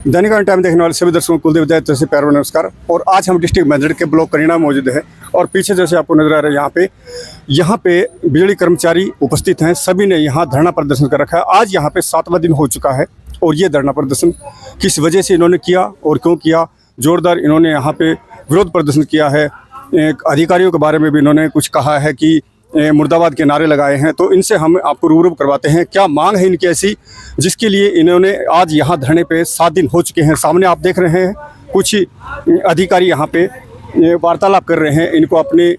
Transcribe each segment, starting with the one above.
दैनिक time देखने वाले सभी दर्शकों को कुलदीप दत्त से प्यार भरा नमस्कार। और आज हम डिस्ट्रिक्ट मेदक के ब्लॉक करीना मौजूद है और पीछे जैसे आपको नजर आ रहा है यहाँ पे बिजली कर्मचारी उपस्थित हैं। सभी ने यहाँ धरना प्रदर्शन कर रखा है। आज यहाँ पे 7वां दिन हो चुका है और ये धरना प्रदर्शन किस वजह से इन्होंने किया और क्यों किया, जोरदार इन्होंने यहाँ पे विरोध प्रदर्शन किया है। अधिकारियों के बारे में भी इन्होंने कुछ कहा है कि मुर्दाबाद के नारे लगाए हैं। तो इनसे हम आपको रूबरू करवाते हैं क्या मांग है इनकी ऐसी जिसके लिए इन्होंने आज यहाँ धरने पे 7 दिन हो चुके हैं। सामने आप देख रहे हैं कुछ अधिकारी यहाँ पे वार्तालाप कर रहे हैं, इनको अपने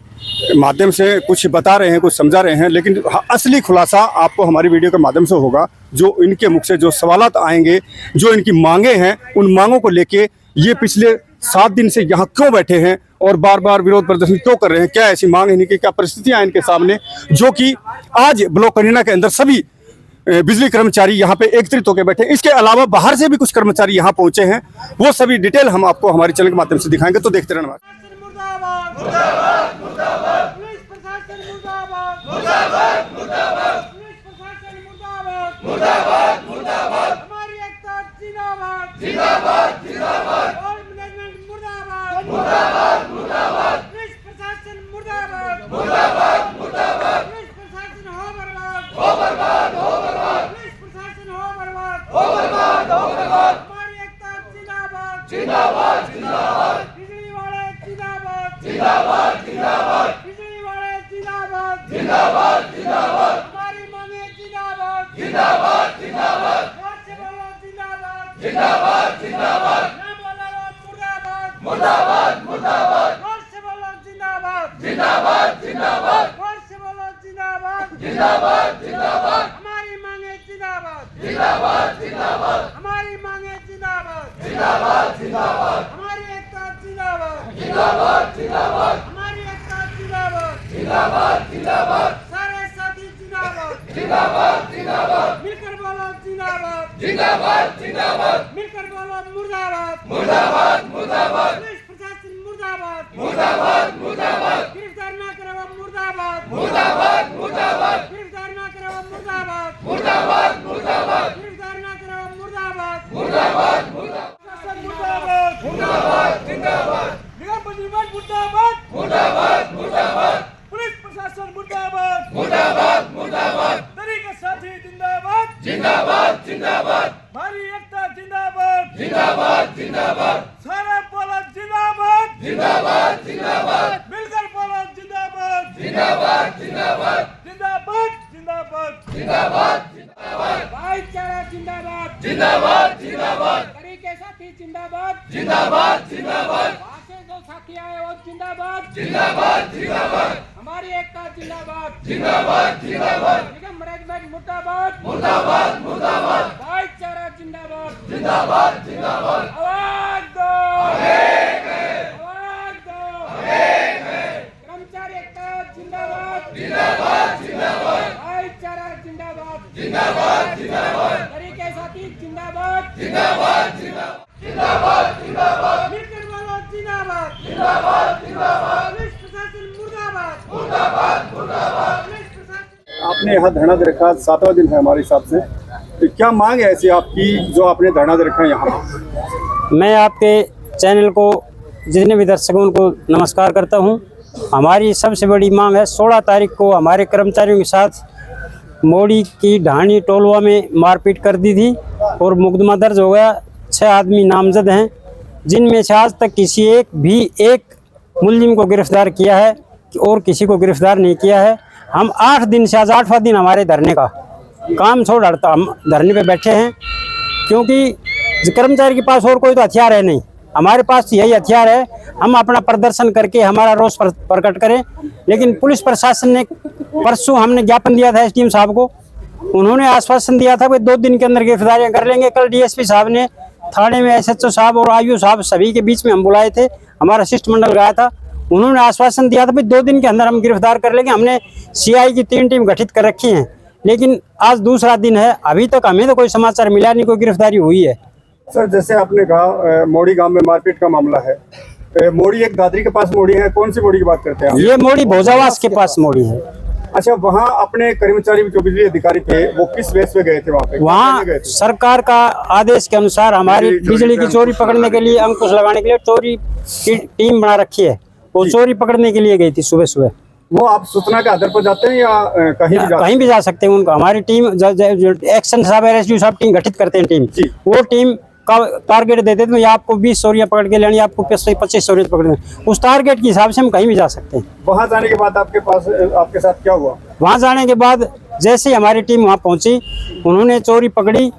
माध्यम से कुछ बता रहे हैं, कुछ समझा रहे हैं। लेकिन असली खुलासा आपको हमारी वीडियो के माध्यम से होगा। जो इनके मुख से जो सवालात आएंगे, जो इनकी मांगे हैं, उन मांगों को लेके ये पिछले 7 दिन से यहाँ क्यों बैठे हैं और बार बार विरोध प्रदर्शन क्यों कर रहे हैं, क्या ऐसी मांग है इनकी, क्या परिस्थितियां इनके सामने, जो कि आज ब्लॉक करीना के अंदर सभी बिजली कर्मचारी यहाँ पे एकत्रित होकर बैठे। इसके अलावा बाहर से भी कुछ कर्मचारी यहाँ पहुंचे हैं। वो सभी डिटेल हम आपको हमारे चैनल के माध्यम से दिखाएंगे, तो देखते रहना। हमारी एकता जिंदाबाद जिंदाबाद जिंदाबाद। निगम मैनेजमेंट मुर्दाबाद मुर्दाबाद मुर्दाबाद। भाईचारा जिंदाबाद जिंदाबाद जिंदाबाद। आवाज दो आवाज दो। कर्मचारी एकता जिंदाबाद जिंदाबाद जिंदाबाद। भाईचारा जिंदाबाद जिंदाबाद जिंदाबाद। तरीके साथी जिंदाबाद जिंदाबाद जिंदाबाद जिंदाबाद जिंदाबाद। मिलकर बोलो जिंदाबाद जिंदाबाद जिंदाबाद। आपने यहाँ धरना दे रखा, 7वां दिन है हमारे हिसाब से। तो क्या मांग है ऐसी आपकी जो आपने धरना दे रखा है यहाँ? मैं आपके चैनल को जितने भी दर्शकों को नमस्कार करता हूँ। हमारी सबसे बड़ी मांग है 16 तारीख को हमारे कर्मचारियों के साथ मोड़ी की ढाणी टोलवा में मारपीट कर दी थी और मुकदमा दर्ज हो गया। 6 आदमी नामजद हैं, जिनमें से आज तक किसी एक मुलजिम को गिरफ्तार किया है और किसी को गिरफ्तार नहीं किया है। हम 8 दिन से, आज 8वां दिन हमारे धरने का, काम छोड़ हड़ता हम धरने पे बैठे हैं, क्योंकि कर्मचारी के पास और कोई तो हथियार है नहीं। हमारे पास यही हथियार है, हम अपना प्रदर्शन करके हमारा रोष प्रकट करें। लेकिन पुलिस प्रशासन ने, परसों हमने ज्ञापन दिया था एसडीएम साहब को, उन्होंने आश्वासन दिया था कि 2 दिन के अंदर गिरफ्तारियाँ कर लेंगे। कल डीएसपी साहब ने थाने में एसएचओ साहब और आईओ साहब सभी के बीच में हम बुलाए थे, हमारा शिष्टमंडल गया था। उन्होंने आश्वासन दिया था भाई 2 दिन के अंदर हम गिरफ्तार कर लेंगे। हमने सीआई की 3 टीम गठित कर रखी हैं, लेकिन आज दूसरा दिन है, अभी तक हमें तो कोई समाचार मिला नहीं, कोई गिरफ्तारी हुई है। सर, जैसे आपने कहा मोड़ी गांव में मारपीट का मामला है, मोड़ी एक दादरी के पास मोड़ी है, कौन सी मोड़ी की बात करते हैं आप? ये मोड़ी भोजावास के पास मोड़ी है। अच्छा, वहाँ अपने कर्मचारी जो बिजली अधिकारी थे वो किस बेस पे गए थे वहाँ पे? वहाँ गए थे? सरकार का आदेश के अनुसार हमारी बिजली की चोरी पकड़ने के लिए, अंकुश लगाने के लिए चोरी की टीम बना रखी है। वो चोरी पकड़ने के लिए गई थी सुबह सुबह। वो आप सूचना के आधार पर जाते हैं या कहीं भी कहीं भी जा सकते हैं। उनका हमारी टीम एक्शन साहब, RSD साहब टीम गठित करते हैं टीम, वो टीम का टारगेट देते थे, या आपको 20 चोरियां पकड़ के लेनी, आपको 25 चोरियां पकड़नी, उस टारगेट के हिसाब से हम कहीं भी जा सकते हैं। वहाँ जाने के बाद आपके साथ क्या हुआ? वहाँ जाने के बाद जैसे ही हमारी टीम वहाँ पहुँची, उन्होंने चोरी पकड़ी।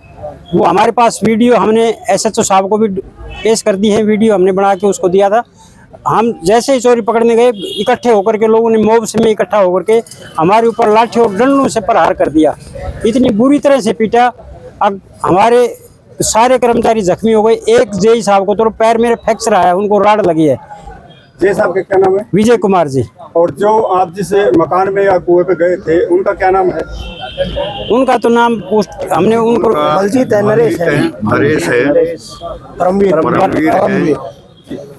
वो हमारे पास वीडियो हमने SHO साहब को भी पेश कर दी है, वीडियो हमने बना के उसको दिया था। हम जैसे ही चोरी पकड़ने गए, इकट्ठे होकर के लोगों ने मोब से में इकट्ठा होकर के हमारे ऊपर लाठी और डंडों से प्रहार कर दिया। इतनी बुरी तरह से पीटा, अब हमारे सारे कर्मचारी जख्मी हो गए। एक जेई साहब को तो पैर में फ्रैक्चर आया, उनको राड लगी है। जय साहब के क्या नाम है? विजय कुमार जी। और जो आप जिस मकान में या कुएं पे गए थे उनका क्या नाम है? उनका तो नाम हमने उनको बलजीत है, नरेश है, हरेश है, परमवीर है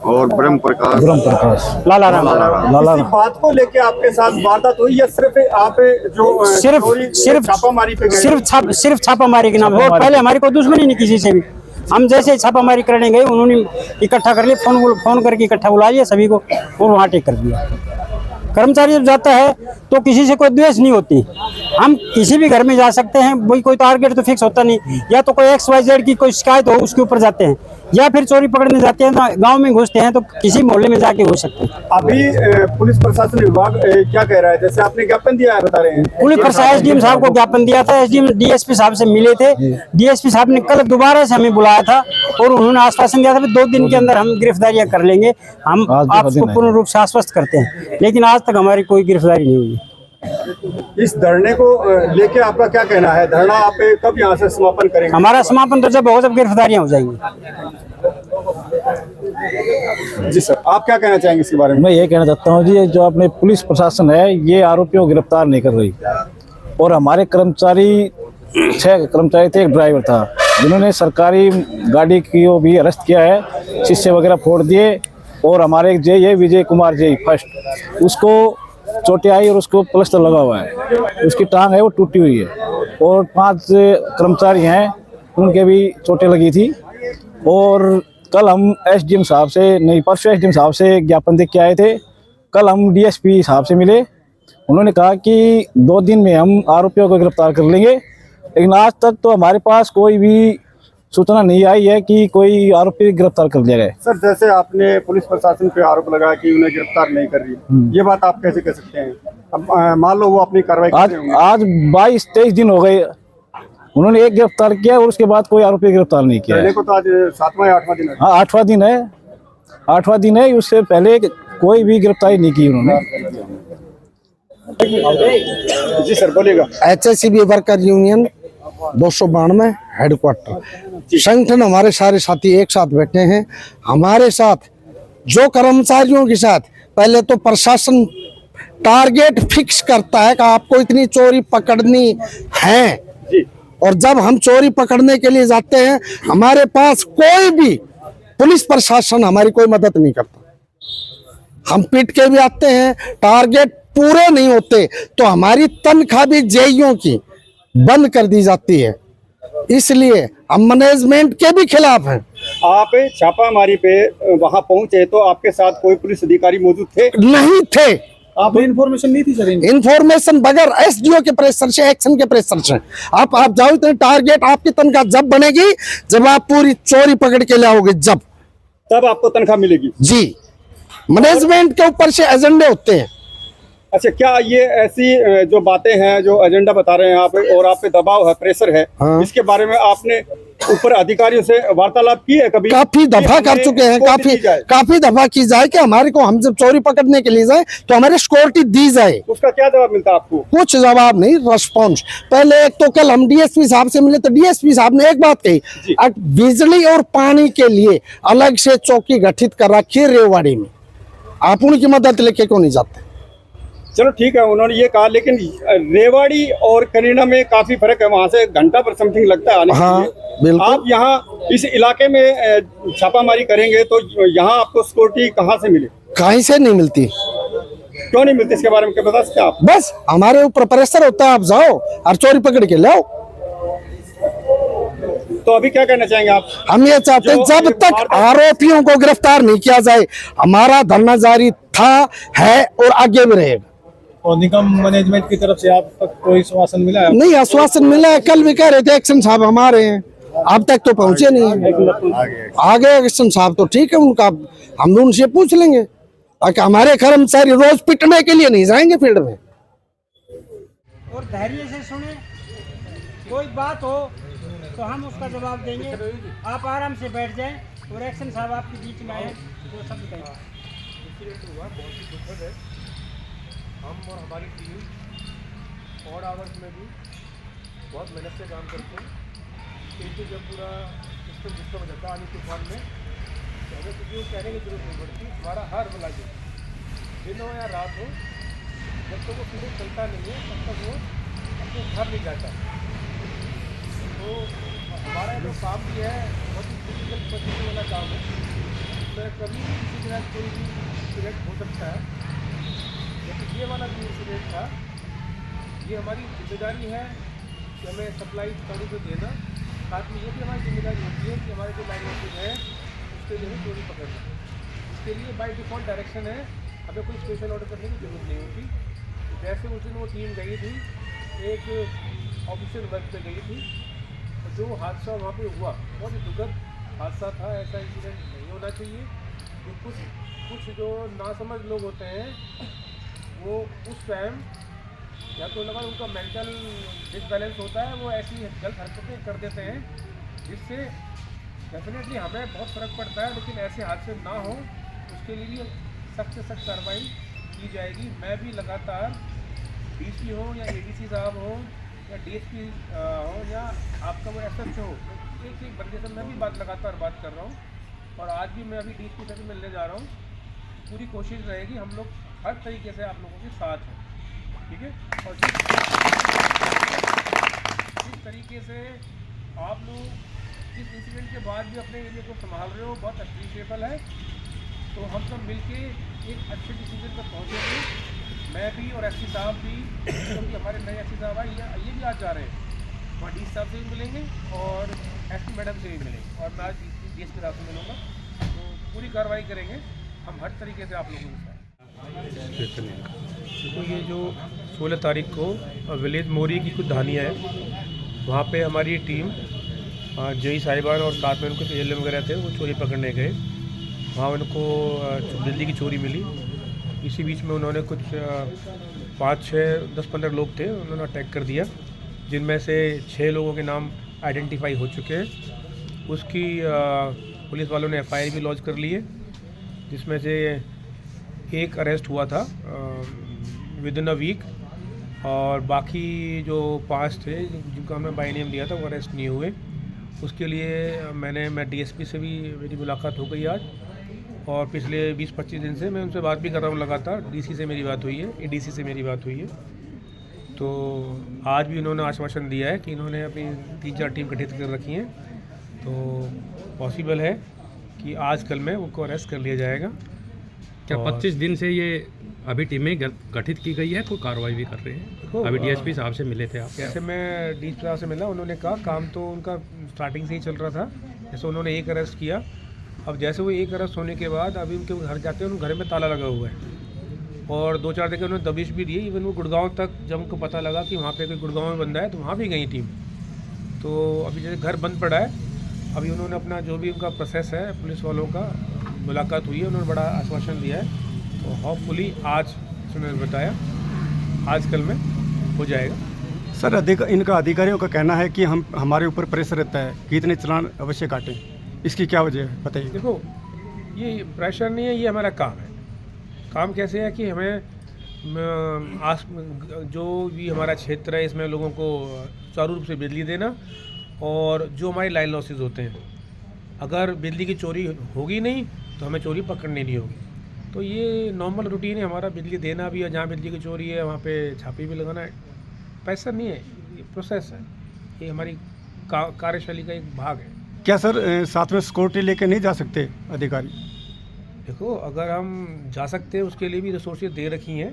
और ब्रह्म प्रकाश लाला राम। इसी बात को लेके आपके साथ वारदात हुई या सिर्फ आप जो सिर्फ छापामारी पे गए? सिर्फ छापामारी के नाम। और पहले हमारी कोई दुश्मनी नहीं किसी से भी। हम जैसे छापामारी करने गए, उन्होंने इकट्ठा कर लिया, फोन करके इकट्ठा बुला लिया सभी को और वहाँ टेक कर दिया। कर्मचारी जब जाता है तो किसी से कोई द्वेष नहीं होती। हम किसी भी घर में जा सकते हैं, वही कोई टारगेट तो फिक्स होता नहीं। या तो कोई XYZ की कोई शिकायत हो उसके ऊपर जाते हैं, या फिर चोरी पकड़ने जाते हैं, गांव में घुसते हैं तो किसी मोहल्ले में जाके घुस सकते हैं। अभी पुलिस प्रशासन विभाग क्या कह रहा है? जैसे आपने ज्ञापन दिया है, बता रहे हैं पुलिस प्रशासन SDM साहब को ज्ञापन दिया था। SDM DSP साहब से मिले थे। DSP साहब ने कल दोबारा से हमें बुलाया था और उन्होंने आश्वासन दिया था कि 2 दिन के अंदर हम गिरफ्तारियां कर लेंगे, हम आपको पूर्ण रूप से आश्वस्त करते हैं। लेकिन आज तक हमारी कोई गिरफ्तारी नहीं हुई। इस धरने को लेके आपका क्या कहना है? धरना आप कब यहाँ से समापन करेंगे? हमारा समापन तो जब होगा जब गिरफ्तारियां हो जाएंगी। जी सर, आप क्या कहना चाहेंगे इसके बारे में? मैं ये कहना चाहता हूँ जी, जो अपने पुलिस प्रशासन है ये आरोपियों को गिरफ्तार नहीं कर रही। और हमारे कर्मचारी 6 कर्मचारी थे, एक ड्राइवर था, जिन्होंने सरकारी गाड़ी को भी अरेस्ट किया है, शीशे वगैरह फोड़ दिए। और हमारे एक जेई है विजय कुमार जी फर्स्ट, उसको चोटें आई और उसको प्लास्टर लगा हुआ है, उसकी टांग है वो टूटी हुई है। और 5 कर्मचारी हैं, उनके भी चोटें लगी थी। और कल हम SDM साहब से नहीं, परसों SDM साहब से ज्ञापन दे के आए थे। कल हम DSP साहब से मिले, उन्होंने कहा कि 2 दिन में हम आरोपियों को गिरफ्तार कर लेंगे। लेकिन आज तक तो हमारे पास कोई भी सूचना नहीं आई है कि कोई आरोपी गिरफ्तार कर लिया गया। सर, जैसे आपने पुलिस प्रशासन पे आरोप लगाया कि उन्हें गिरफ्तार नहीं कर रही, ये बात आप कैसे कह सकते हैं? अब मान लो वो अपनी कार्रवाई आज 22-23 दिन हो गए, उन्होंने एक गिरफ्तार किया और उसके बाद कोई आरोपी गिरफ्तार नहीं किया। पहले को तो आज 7वां या 8वां दिन है। हाँ, 8वां दिन है, 8वां दिन है। उससे पहले कोई भी गिरफ्तारी नहीं की उन्होंने। जी सर, बोलिएगा। HSCB वर्कर यूनियन 292 हेडक्वार्टर संगठन, हमारे सारे साथी एक साथ बैठे हैं। हमारे साथ जो कर्मचारियों के साथ पहले तो प्रशासन टारगेट फिक्स करता है कि आपको इतनी चोरी पकड़नी है, और जब हम चोरी पकड़ने के लिए जाते हैं हमारे पास कोई भी पुलिस प्रशासन हमारी कोई मदद नहीं करता। हम पीट के भी आते हैं, टारगेट पूरे नहीं होते तो हमारी तनख्वाह भी जेईओ की बंद कर दी जाती है। इसलिए हम मैनेजमेंट के भी खिलाफ हैं। आप छापामारी पे वहां पहुंचे तो आपके साथ कोई पुलिस अधिकारी मौजूद थे? नहीं थे। आप इन्फॉर्मेशन नहीं थी सर? इन्फॉर्मेशन बगैर SDO के प्रेशर से, एक्शन के प्रेशर से आप जाओ, इतने टारगेट आपकी तनख्वाह जब बनेगी जब आप पूरी चोरी पकड़ के लाओगे, जब तब आपको तनख्वाह मिलेगी। जी, मैनेजमेंट के ऊपर से एजेंडे होते हैं। अच्छा, क्या ये ऐसी जो बातें हैं, जो एजेंडा बता रहे हैं आप, और आप पे दबाव है, प्रेशर है, हाँ। इसके बारे में आपने ऊपर अधिकारियों से वार्तालाप की है कभी? काफी दफा कर चुके हैं, काफी दफा की जाए कि हमारे को, हम जब चोरी पकड़ने के लिए जाए तो हमारे सिक्योरिटी दी जाए। उसका क्या जवाब मिलता है आपको? कुछ जवाब नहीं, रेस्पॉन्स। पहले एक तो कल हम DSP साहब से मिले तो DSP साहब ने एक बात कही, बिजली और पानी के लिए अलग से चौकी गठित कर रखी है रेवाड़ी में, आप उनकी मदद लेके क्यों नहीं जाते? चलो ठीक है, उन्होंने ये कहा, लेकिन रेवाड़ी और करीना में काफी फर्क है, वहाँ से घंटा पर समथिंग लगता है आने के लिए। बिल्कुल। आप यहाँ इस इलाके में छापामारी करेंगे तो यहाँ आपको सिक्योरिटी कहाँ से मिले? कहीं से नहीं मिलती। क्यों नहीं मिलते, इसके बारे में क्या बता सकते हैं आप? बस हमारे ऊपर प्रेशर होता है, आप जाओ और चोरी पकड़ के लाओ। तो अभी क्या कहना चाहेंगे आप? हम ये चाहते हैं जब तक आरोपियों को गिरफ्तार नहीं किया जाए, हमारा धरना जारी था, है और आगे भी रहेगा। और निगम मैनेजमेंट की तरफ से आप तक कोई आश्वासन मिला है? नहीं आश्वासन मिला है, कल भी कह रहे थे एक्शन साहब हमारे हैं, अब तक तो पहुंचे नहीं है। आगे एक्शन साहब तो ठीक है उनका, हम उनसे पूछ लेंगे, ताकि हमारे कर्मचारी रोज पिटने के लिए नहीं जाएंगे फील्ड में। और धैर्य से सुने, कोई बात हो तो हम उसका जवाब देंगे। आप आराम से बैठ जाएं और एक्शन साहब आपके बीच में आए वो सब कहें। हम और हमारी टीम और आवर्स में भी बहुत मेहनत से काम करते हैं, क्योंकि जब पूरा सिस्टम डिस्टर्ब हो जाता है आने तूफान में, तो हमें किसी को कहने की जरूरत नहीं पड़ती। हमारा हर मुलाजिम दिन हो या रात हो, जब तक वो सीधे चलता नहीं है तब तक वो अपने घर नहीं जाता। तो हमारा जो काम भी है बहुत ही फिजिकल परिस्थिति वाला काम है, उसमें कभी भी किसी तरह कोई भी इंसिडेंट हो सकता है। जैसे ये वाला जो इंसिडेंट था, ये हमारी जिम्मेदारी है कि हमें सप्लाई चोरी को देना, साथ में ये भी हमारी जिम्मेदारी होती है कि हमारे जो लाइन ऑफिस है उसके लिए चोरी पकड़ना। इसके लिए बाय डिफ़ॉल्ट डायरेक्शन है, हमें कोई स्पेशल ऑर्डर करने की जरूरत नहीं होती। जैसे उस दिन वो टीम गई थी, एक ऑफिशियल वर्क पे गई थी, जो हादसा वहाँ पे हुआ बहुत ही दुखद हादसा था। ऐसा इंसिडेंट नहीं होना चाहिए। तो कुछ जो नासमझ लोग होते हैं वो उस टाइम या तो लगा उनका मेंटल डिसबैलेंस होता है, वो ऐसी गलत हरकतें कर देते हैं जिससे डेफिनेटली हमें बहुत फ़र्क पड़ता है। लेकिन ऐसे हादसे ना हो उसके लिए भी सख्त से सख्त कार्रवाई की जाएगी। मैं भी लगातार डीसी हो या एडीसी साहब हो या डीएसपी हो या आपका वो एसएचओ हो, एक बंदे से मैं भी लगातार बात कर रहा हूँ और आज भी मैं अभी डीएसपी से मिलने जा रहा हूँ। पूरी कोशिश रहेगी, हम लोग हर तरीके से आप लोगों के साथ हैं, ठीक है। और जिस तरीके से आप लोग इस इंसिडेंट के बाद भी अपने एरिया को संभाल रहे हो, बहुत अप्रिशिएबल है। तो हम सब मिलके एक अच्छे डिसीजन पर पहुँचेंगे। मैं भी और एसपी साहब भी, क्योंकि हमारे नए एसपी साहब आए, ये भी आज जा रहे हैं, वहाँ डी साहब से भी मिलेंगे और एसपी मैडम से भी मिलेंगे और मैं आज डीएसपी साहब से मिलूँगा। तो पूरी कार्रवाई करेंगे हम हर तरीके से आप लोगों के साथ। देखो ये जो 16 तारीख को विलेज मोरी की कुछ धानियाँ हैं, वहाँ पे हमारी टीम जई साहिबान और साथ में उनको एल वगैरह थे, वो चोरी पकड़ने गए। वहाँ उनको बिजली की चोरी मिली। इसी बीच में उन्होंने कुछ 5, 6, 10, 15 लोग थे, उन्होंने अटैक कर दिया, जिनमें से 6 लोगों के नाम आइडेंटिफाई हो चुके हैं। उसकी पुलिस वालों ने एफआईआर भी लॉन्च कर ली है, जिसमें से एक अरेस्ट हुआ था विद इन अ वीक और बाकी जो 5 थे जिनको हमने बाय नेम दिया था वो अरेस्ट नहीं हुए। उसके लिए मैं डीएसपी से भी मेरी मुलाकात हो गई आज, और पिछले 20-25 दिन से मैं उनसे बात भी कर रहा हूँ लगातार। डीसी से मेरी बात हुई है, एडीसी से मेरी बात हुई है। तो आज भी उन्होंने आश्वासन दिया है कि इन्होंने अपनी 3-4 टीम गठित कर रखी हैं, तो पॉसिबल है कि आज कल में उनको अरेस्ट कर लिया जाएगा। क्या 25 दिन से ये अभी टीमें गठित की गई है, कोई कार्रवाई भी कर रहे हैं? अभी डीएसपी साहब से मिले थे आप? जैसे मैं डीएसपी साहब से मिला, उन्होंने कहा काम तो उनका स्टार्टिंग से ही चल रहा था। जैसे उन्होंने एक अरेस्ट किया, अब जैसे वो एक अरेस्ट होने के बाद अभी उनके घर जाते हैं, उन घर में ताला लगा हुआ है और 2-4 दिन उन्होंने दबिश भी दी। इवन वो गुड़गांव तक, जब उनको पता लगा कि वहाँ पे कोई गुड़गांव में बंदा है, तो वहाँ भी गई टीम। तो अभी जैसे घर बंद पड़ा है, अभी उन्होंने अपना जो भी उनका प्रोसेस है पुलिस वालों का, मुलाकात हुई है, उन्होंने बड़ा आश्वासन दिया है। तो होपफुली आज उन्होंने बताया आज कल में हो जाएगा। सर इनका अधिकारियों का कहना है कि हमारे ऊपर प्रेशर रहता है कि इतने चालान अवश्य काटें, इसकी क्या वजह है बताइए। देखो ये प्रेशर नहीं है, ये हमारा काम है। काम कैसे है कि हमें जो भी हमारा क्षेत्र है इसमें लोगों को चारू रूप से बिजली देना, और जो हमारे लाइन लॉसेज होते हैं, अगर बिजली की चोरी होगी नहीं तो हमें चोरी पकड़नी नहीं होगी। तो ये नॉर्मल रूटीन है हमारा, बिजली देना भी है, जहाँ बिजली की चोरी है वहाँ पे छापे भी लगाना है। पैसा नहीं है, ये प्रोसेस है, ये हमारी कार्यशैली का एक भाग है। क्या सर साथ में सिक्योरिटी लेके नहीं जा सकते अधिकारी? देखो, अगर हम जा सकते हैं उसके लिए भी रिसोर्सेज दे रखी हैं।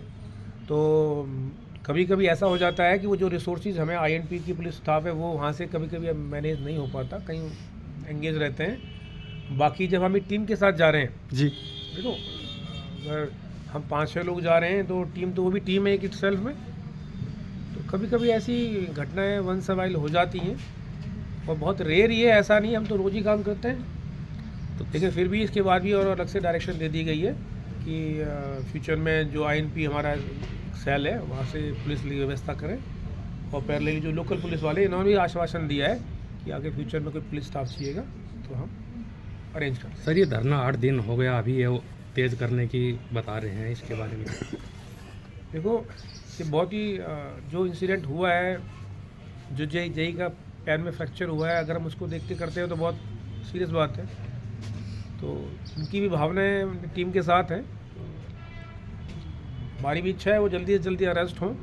तो कभी कभी ऐसा हो जाता है कि वो जो रिसोर्सेज हमें आईएनपी की पुलिस स्टाफ है वो वहाँ से कभी कभी मैनेज नहीं हो पाता, कहीं एंगेज रहते हैं। बाकी जब हम एक टीम के साथ जा रहे हैं, जी देखो अगर हम 5-6 लोग जा रहे हैं तो टीम तो वो भी टीम है एक इटसेल्फ में। तो कभी कभी ऐसी घटनाएं वंस वाइल हो जाती हैं और बहुत रेयर ही है, ऐसा नहीं, हम तो रोज़ ही काम करते हैं। तो लेकिन फिर भी इसके बाद भी और अलग से डायरेक्शन दे दी गई है कि फ्यूचर में जो आईएनपी हमारा सेल है वहाँ से पुलिस की व्यवस्था करें। और पैरेलली जो लोकल पुलिस वाले इन्होंने भी आश्वासन दिया है कि आगे फ्यूचर में कोई पुलिस स्टाफ चाहिएगा तो हम अरेंज करें। सर ये धरना 8 दिन हो गया, अभी ये तेज़ करने की बता रहे हैं, इसके बारे में? देखो, ये बहुत ही जो इंसिडेंट हुआ है, जो जेई का पैर में फ्रैक्चर हुआ है, अगर हम उसको देख के करते हैं तो बहुत सीरियस बात है। तो इनकी भी भावनाएं टीम के साथ हैं। हमारी भी इच्छा है वो जल्दी से जल्दी अरेस्ट हों।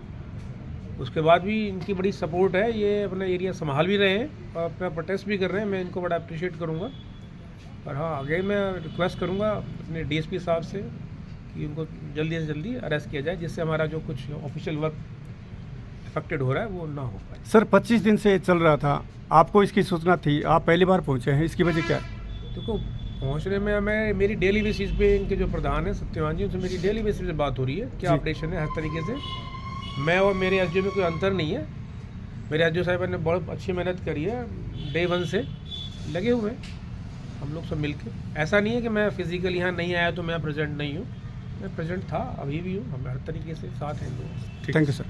उसके बाद भी इनकी बड़ी सपोर्ट है, ये अपना एरिया संभाल भी रहे हैं और अपना प्रोटेस्ट भी कर रहे हैं। मैं इनको बड़ा अप्रिशिएट करूँगा। और हाँ, आगे मैं रिक्वेस्ट करूँगा अपने डीएसपी साहब से कि उनको जल्दी से जल्दी अरेस्ट किया जाए, जिससे हमारा जो कुछ ऑफिशियल वर्क अफेक्टेड हो रहा है वो ना हो पाए। सर 25 दिन से चल रहा था, आपको इसकी सूचना थी, आप पहली बार पहुंचे हैं, इसकी वजह क्या है? देखो, पहुंचने में मैं मेरी डेली बेसिस पे इनके जो प्रधान हैं सत्यवान जी, उनसे मेरी डेली बेसिस पे बात हो रही है क्या ऑपरेशन है हर तरीके से। मैं और मेरे एसडीओ में कोई अंतर नहीं है। मेरे एसडीओ साहब ने बहुत अच्छी मेहनत करी है, डे 1 से लगे हुए हैं हम लोग सब मिलके। ऐसा नहीं है कि मैं फिजिकली यहाँ नहीं आया तो मैं प्रेजेंट नहीं हूँ, मैं प्रेजेंट था, अभी भी हूँ। हम हर तरीके से साथ हैं लोग। Thank you sir.